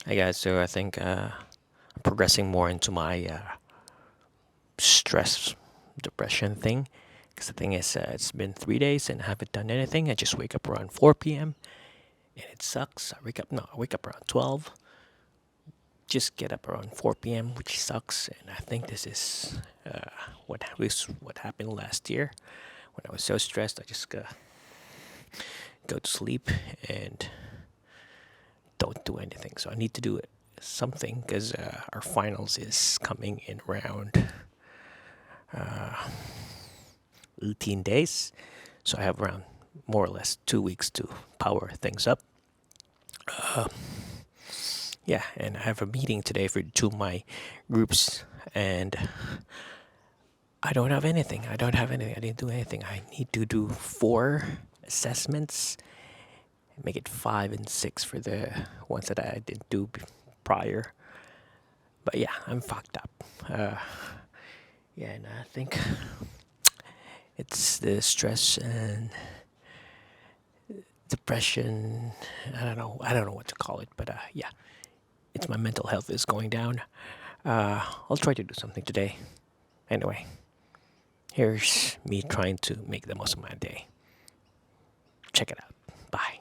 Hey guys, so I think I'm progressing more into my stress depression thing. Because the thing is, it's been 3 days and I haven't done anything. I just wake up around 4 p.m. and it sucks. I wake up around 12. Just get up around 4 p.m., which sucks. And I think this is what happened last year when I was so stressed. I just go to sleep and don't do anything. So I need to do something because our finals is coming in around 18 days. So I have around more or less 2 weeks to power things up. Yeah, and I have a meeting today for two of my groups, and I don't have anything. I didn't do anything. I need to do 4 assessments, make it 5 and 6 for the ones that I didn't do prior. But yeah, I'm fucked up. Yeah, and I think it's the stress and depression. I don't know what to call it, but yeah, it's my mental health is going down. I'll try to do something today. Anyway, here's me trying to make the most of my day. Check it out. Bye.